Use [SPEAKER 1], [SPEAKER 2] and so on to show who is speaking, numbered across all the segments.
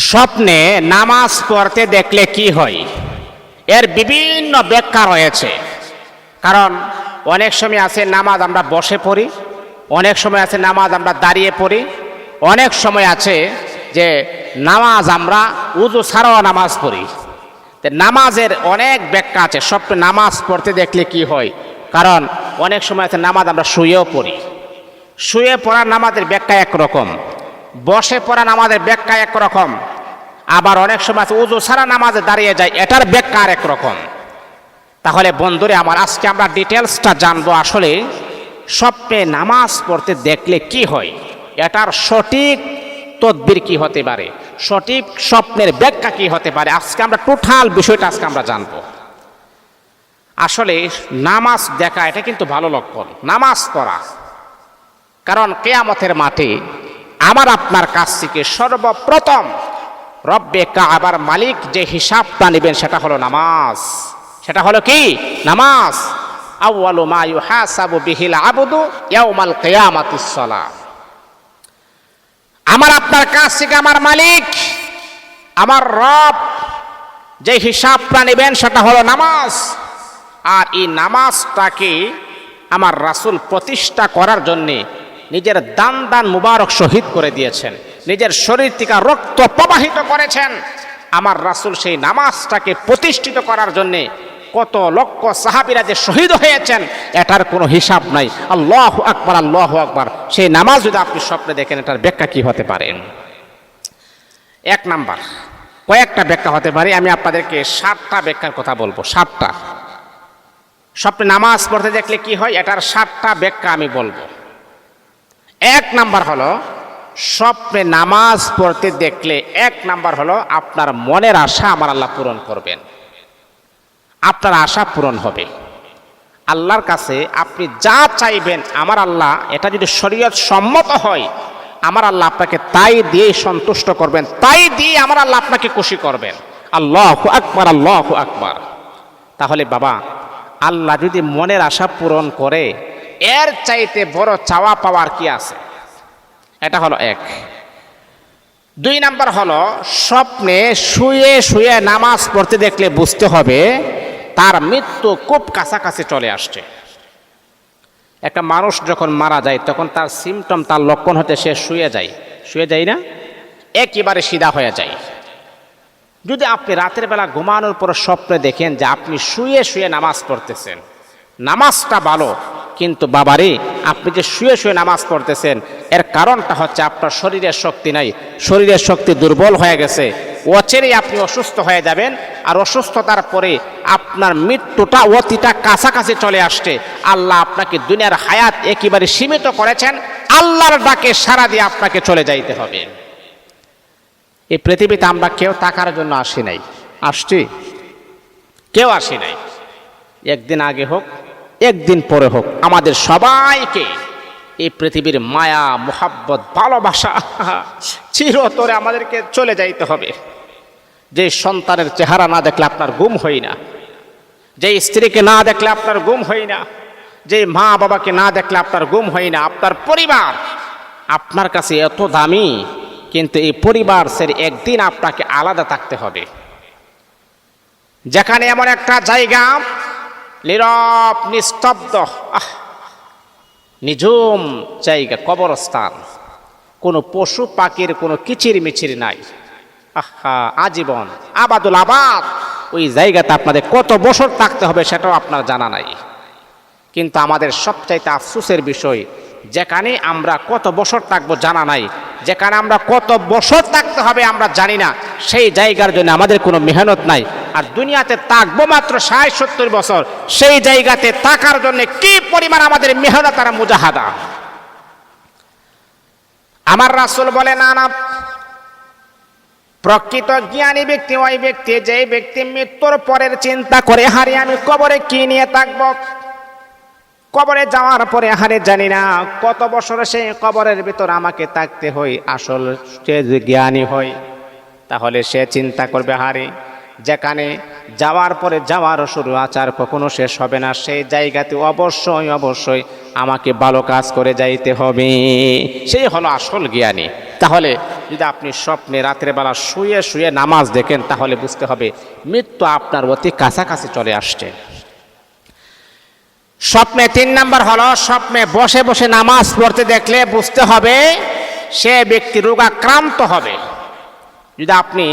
[SPEAKER 1] স্বপ্নে নামাজ পড়তে দেখলে কি হয়, এর বিভিন্ন ব্যাখ্যা রয়েছে। কারণ অনেক সময় আছে নামাজ আমরা বসে পড়ি, অনেক সময় আছে নামাজ আমরা দাঁড়িয়ে পড়ি, অনেক সময় আছে যে নামাজ আমরা উযু ছাড়াও নামাজ পড়ি। নামাজের অনেক ব্যাখ্যা আছে। স্বপ্নে নামাজ পড়তে দেখলে কি হয়, কারণ অনেক সময় আছে নামাজ আমরা শুয়েও পড়ি। শুয়ে পড়া নামাজের ব্যাখ্যা একরকম, বসে পড়া নামাজের ব্যাখ্যা একরকম, আবার অনেক সময় আছে উযু ছাড়া নামাজে দাঁড়িয়ে যায়, এটার ব্যাখ্যা আর একরকম। তাহলে বন্ধুরে আমার, আজকে আমরা ডিটেলসটা জানবো আসলে স্বপ্নে নামাজ পড়তে দেখলে কি হয়, এটার সঠিক তদবির কি হতে পারে, সঠিক স্বপ্নের ব্যাখ্যা কি হতে পারে। আজকে আমরা টোটাল বিষয়টা আজকে আমরা জানবো। আসলে নামাজ দেখা এটা কিন্তু ভালো লক্ষণ, নামাজ পড়া। কারণ কিয়ামতের মাঠে আমার আপনার কাছ থেকে সর্বপ্রথম রব্বে কাবার মালিক যে হিসাবটা নেবেন সেটা হলো নামাজ। সেটা হলো কি? নামাজ। আউয়ালু মা ইউহাসাবু বিহিল আবদু ইয়াউমাল কিয়ামাতিস সালাহ। আমার আপনার কাছ থেকে আমার মালিক, আমার রব যে হিসাবটা নেবেন সেটা হলো নামাজ। আর এই নামাজটাকে আমার রাসূল প্রতিষ্ঠা করার জন্যে নিজের দান দান মুবারক শহীদ করে দিয়েছেন, নিজের শরীর থেকে রক্ত প্রবাহিত করেছেন। আমার রাসূল সেই নামাজটাকে প্রতিষ্ঠিত করার জন্যে কত লক্ষ সাহাবীরা যে শহীদ হয়েছেন এটার কোনো হিসাব নাই। আল্লাহু আকবার, আল্লাহু আকবার। সেই নামাজ যদি আপনি স্বপ্নে দেখেন, এটার ব্যাখ্যা কি হতে পারে? এক নাম্বার, কয়েকটা ব্যাখ্যা হতে পারে। আমি আপনাদেরকে 7টা ব্যাখ্যার কথা বলবো। 7টা স্বপ্নে নামাজ পড়তে দেখলে কি হয়, এটার 7টা ব্যাখ্যা আমি বলবো। এক নাম্বার হলো, স্বপ্নে নামাজ পড়তে দেখলে এক নাম্বার হলো আপনার মনের আশা আমার আল্লাহ পূরণ করবেন। আপনার আশা পূরণ হবে। আল্লাহর কাছে আপনি যা চাইবেন আমার আল্লাহ, এটা যদি শরীয়ত সম্মত হয়, আমার আল্লাহ আপনাকে তাই দিয়ে সন্তুষ্ট করবেন, তাই দিয়ে আমার আল্লাহ আপনাকে খুশি করবেন। আল্লাহু আকবার, আল্লাহু আকবার। তাহলে বাবা, আল্লাহ যদি মনের আশা পূরণ করে, এর চাইতে বড় চাওয়া পাওয়ার কি আছে? এটা হলো এক। 2 নাম্বার হলো, স্বপ্নে শুয়ে শুয়ে নামাজ পড়তে দেখলে বুঝতে হবে তার মৃত্যু খুব কাছাকাছি চলে আসছে। একটা মানুষ যখন মারা যায় তখন তার সিমটম, তার লক্ষণ হতে সে শুয়ে যায় না, একেবারে সিধা হয়ে যায়। যদি আপনি রাতের বেলা ঘুমানোর পর স্বপ্নে দেখেন যে আপনি শুয়ে শুয়ে নামাজ পড়তেছেন, নামাজটা ভালো, কিন্তু বাবারে আপনি যে শুয়ে শুয়ে নামাজ পড়তেছেন এর কারণটা হচ্ছে আপনার শরীরের শক্তি নাই, শরীরের শক্তি দুর্বল হয়ে গেছে, অচিরেই আপনি অসুস্থ হয়ে যাবেন। আর অসুস্থতার পরে আপনার মৃত্যুটা অতিটা কাছাকাছি চলে আসছে। আল্লাহ আপনাকে দুনিয়ার হায়াত একেবারে সীমিত করেছেন, আল্লাহর ডাকে সাড়া দিয়ে আপনাকে চলে যাইতে হবে। এই পৃথিবীতে আমরা কেউ টাকার জন্য আসি নাই, আসছি? কেউ আসি নাই। একদিন আগে হোক, একদিন পরে হোক, আমাদের সবাইকে এই পৃথিবীর মায়া, মোহাব্বত, ভালোবাসা চিরতরে আমাদেরকে চলে যাইতে হবে। যে সন্তানের চেহারা না দেখলে আপনার ঘুম হয় না, যে স্ত্রীকে না দেখলে আপনার ঘুম হয় না, যে মা বাবাকে না দেখলে আপনার ঘুম হয় না। আপনার পরিবার আপনার কাছে এত দামি, কিন্তু এই পরিবার ছেড়ে একদিন আপনাকে আলাদা থাকতে হবে। যেখানে এমন একটা জায়গা, নীরব, নিস্তব্ধ, নিঝুম জায়গা, কবরস্থান, কোনো পশু পাখির কোনো কিচির মিচির নাই, আজীবন আবাদুল আবাদ। ওই জায়গাতে আপনাদের কত বছর থাকতে হবে সেটাও আপনার জানা নাই। কিন্তু আমাদের সবচাইতে আফসোসের বিষয়, যেখানে আমরা কত বছর থাকবো জানা নাই, যেখানে আমরা কত বছর থাকতে হবে আমরা জানি না, সেই জায়গার জন্য আমাদের কোনো মেহনত নাই। আর দুনিয়াতে থাকবো মাত্র 60-70 বছর, সেই জায়গাতে থাকার জন্য কি পরিমাণ আমাদের মেহনত আর মুজাহাদা। আমার রাসূল বলে, না, প্রকৃত জ্ঞানী ব্যক্তি ওই ব্যক্তি যে ব্যক্তি মৃত্যুর পরের চিন্তা করে, হারে আমি কবরে কি নিয়ে থাকবো, কবরে যাওয়ার পরে হারে জানি না কত বছর সেই কবরের ভিতর আমাকে থাকতে হয়। আসল সে যে জ্ঞানী হয়, তাহলে সে চিন্তা করবে, হারে যেখানে যাওয়ার পরে যাওয়ার শুরু আচার কখনো শেষ হবে না, সেই জায়গাতে অবশ্যই অবশ্যই আমাকে ভালো কাজ করে যাইতে হবে। সেই হলো আসল জ্ঞানী। তাহলে যদি আপনি স্বপ্নে রাতের বেলা শুয়ে শুয়ে নামাজ দেখেন তাহলে বুঝতে হবে মৃত্যু আপনার অতি কাছাকাছি চলে আসছে। স্বপ্নে 3 নাম্বার হলো স্বপ্নে বসে বসে নামাজ পড়তে দেখলে বুঝতে হবে সে ব্যক্তি রোগাক্রান্ত হবে। যদি আপনি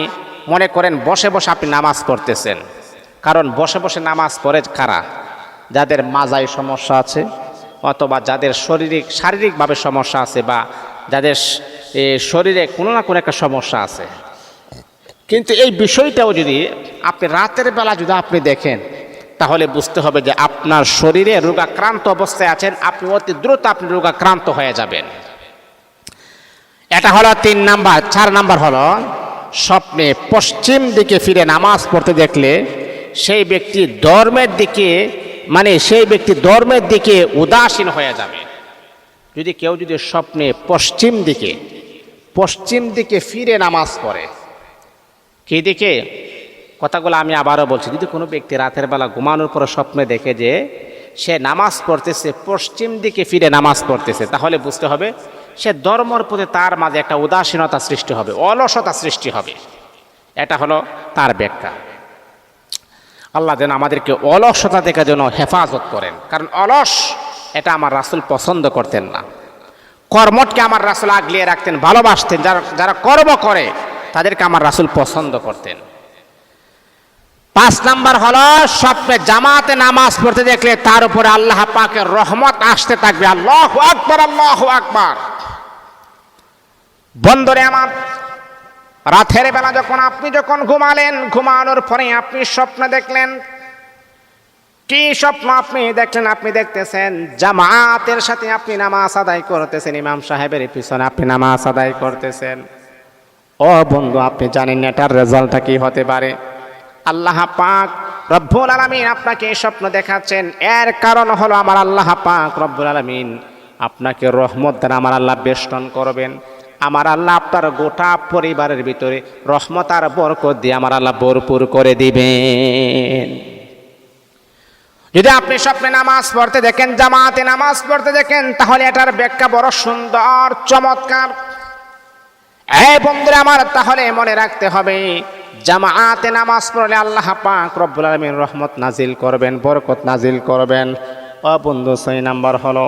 [SPEAKER 1] মনে করেন বসে বসে আপনি নামাজ পড়তেছেন, কারণ বসে বসে নামাজ পড়ে কারা? যাদের মাজায় সমস্যা আছে, অথবা যাদের শারীরিকভাবে সমস্যা আছে, বা যাদের শরীরে কোনো না কোনো একটা সমস্যা আছে। কিন্তু এই বিষয়টাও যদি আপনি রাতের বেলা যদি আপনি দেখেন তাহলে বুঝতে হবে যে আপনার শরীরে রোগাক্রান্ত অবস্থায় আছেন, আপনি অতি দ্রুত আপনি রোগাক্রান্ত হয়ে যাবেন। এটা হলো 3 নাম্বার। 4 নাম্বার হলো স্বপ্নে পশ্চিম দিকে ফিরে নামাজ পড়তে দেখলে সেই ব্যক্তি ধর্মের দিকে উদাসীন হয়ে যাবে। যদি কেউ স্বপ্নে পশ্চিম দিকে ফিরে নামাজ পড়ে, কি দিকে? কথাগুলো আমি আবারও বলছি, যদি কোনো ব্যক্তি রাতের বেলা ঘুমানোর পর স্বপ্নে দেখে যে সে নামাজ পড়তেছে পশ্চিম দিকে ফিরে নামাজ পড়তেছে, তাহলে বুঝতে হবে সে ধর্মের প্রতি তার মাঝে একটা উদাসীনতা সৃষ্টি হবে, অলসতা সৃষ্টি হবে। এটা হলো তার ব্যাখ্যা। আল্লাহ যেন আমাদেরকে অলসতা থেকে যেন হেফাজত করেন, কারণ অলস এটা আমার রাসূল পছন্দ করতেন না। কর্মটকে আমার রাসূল আগলিয়ে রাখতেন, ভালোবাসতেন। যারা কর্ম করে তাদেরকে আমার রাসূল পছন্দ করতেন। 5 নাম্বার হলো স্বপ্নে জামাতে নামাজ পড়তে দেখলে তার উপরে আল্লাহ পাকের রহমত আসতে থাকবে। আল্লাহু আকবার, আল্লাহু আকবার। বন্ধুরে আমার, রাতের বেলা আপনি যখন ঘুমালেন, ঘুমানোর পরে আপনি স্বপ্ন দেখলেন। কি স্বপ্ন আপনি দেখলেন? আপনি দেখতেছেন জামাতের সাথে আপনি নামাজ আদায় করতেছেন, ইমাম সাহেবের পিছনে আপনি নামাজ আদায় করতেছেন। ও বন্ধু, আপনি জানেন এটার রেজাল্টটা কি হতে পারে? আল্লাহ পাক রব্বুল আলামিন আপনাকে এই স্বপ্ন দেখাচ্ছেন, এর কারণ হলো আমার আল্লাহ পাক রব্বুল আলামিন আপনাকে রহমত দ্বারা আমার আল্লাহ বেষ্টন করবেন। আমার আল্লাহ আপনার গোটা পরিবারের ভিতরে রহমত আর বরকত দিয়ে আমার আল্লাহ ভরপুর করে দিবেন। যদি আপনি স্বপ্নে নামাজ পড়তে দেখেন, জামাতে নামাজ পড়তে দেখেন, তাহলে এটার ব্যাখ্যা বড় সুন্দর, চমৎকার। এই বন্ধুরা আমার, তাহলে মনে রাখতে হবে জামাতে নামাজ পড়লে আল্লাহ পাক রব্বুল আলামিন রহমত নাজিল করবেন, বরকত নাজিল করবেন। ও বন্ধু, 6 নাম্বার হলো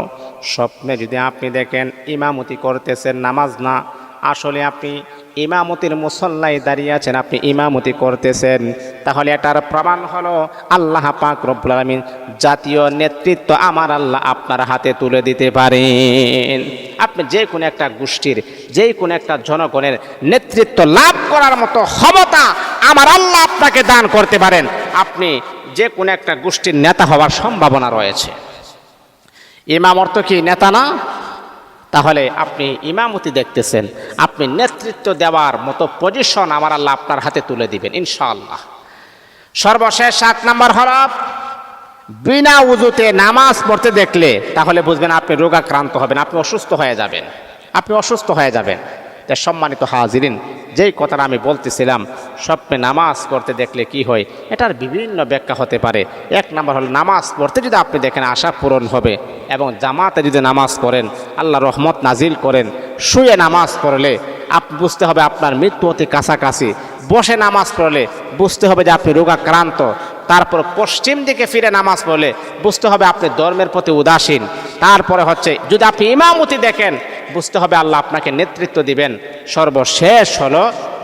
[SPEAKER 1] স্বপ্নে যদি আপনি দেখেন ইমামতি করতেছেন, নামাজ না, আসলে আপনি ইমামতির মুসল্লায় দাঁড়িয়ে আছেন, আপনি ইমামতি করতেছেন, তাহলে এটার প্রমাণ হলো আল্লাহ পাক রব্বুল আলামিন জাতীয় নেতৃত্ব আমার আল্লাহ আপনার হাতে তুলে দিতে পারেন। আপনি যে কোনো একটা গোষ্ঠীর, যে কোনো একটা জনগণের নেতৃত্ব লাভ করার মতো ক্ষমতা আমার আল্লাহ আপনাকে দান করতে পারেন। আপনি যে কোনো একটা গোষ্ঠীর নেতা হওয়ার সম্ভাবনা রয়েছে। ইমাম অর্থ কি? নেতা না? তাহলে আপনি ইমামতি দেখতেছেন, আপনি নেতৃত্ব দেওয়ার মতো পজিশন আমার আল্লাহ আপনার হাতে তুলে দিবেন ইনশাআল্লাহ। সর্বশেষ 7 নাম্বার হলো বিনা উযুতে নামাজ পড়তে দেখলে তাহলে বুঝবেন আপনি রোগাক্রান্ত হবেন, আপনি অসুস্থ হয়ে যাবেন। তাই সম্মানিত হাজিরিন, যেই কথাটা আমি বলতেছিলাম, স্বপ্নে নামাজ পড়তে দেখলে কি হয়, এটার বিভিন্ন ব্যাখ্যা হতে পারে। 1 নাম্বার হলো নামাজ পড়তে যদি আপনি দেখেন আশা পূরণ হবে, এবং জামাতে যদি নামাজ পড়েন আল্লাহ রহমত নাজিল করেন। শুয়ে নামাজ পড়লে আপনি বুঝতে হবে আপনার মৃত্যু অতি কাছাকাছি। বসে নামাজ পড়লে বুঝতে হবে যে আপনি রোগাক্রান্ত। তারপর পশ্চিম দিকে ফিরে নামাজ পড়লে বুঝতে হবে আপনি ধর্মের প্রতি উদাসীন। তারপরে যদি আপনি ইমামতি দেখেন বুঝতে হবে আল্লাহ আপনাকে নেতৃত্ব দিবেন। সর্বশেষ হলো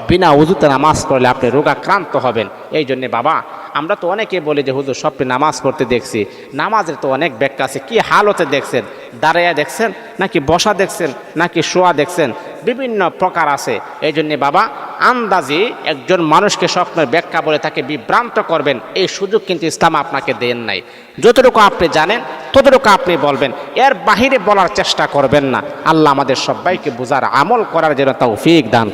[SPEAKER 1] বিনা উযুতে নামাজ পড়লে আপনি রোগাক্রান্ত হবেন। এই জন্যে বাবা, আমরা তো অনেকে বলি যে হুজুর স্বপ্নে নামাজ পড়তে দেখছি, নামাজের তো অনেক ব্যাখ্যা আছে। কি হালতে দেখছেন? দাঁড়াইয়া দেখছেন, নাকি বসা দেখছেন, নাকি শোয়া দেখছেন? বিভিন্ন প্রকার আছে। এই জন্যে বাবা, আন্দাজি একজন মানুষকে স্বপ্নের ব্যাখ্যা বলে তাকে বিভ্রান্ত করবেন, এই সুযোগ কিন্তু ইসলাম আপনাকে দেন নাই। যতটুকু আপনি জানেন ততটুকু আপনি বলবেন, এর বাহিরে বলার চেষ্টা করবেন না। আল্লাহ আমাদের সবাইকে বুঝার, আমল করার জন্য তৌফিক দান।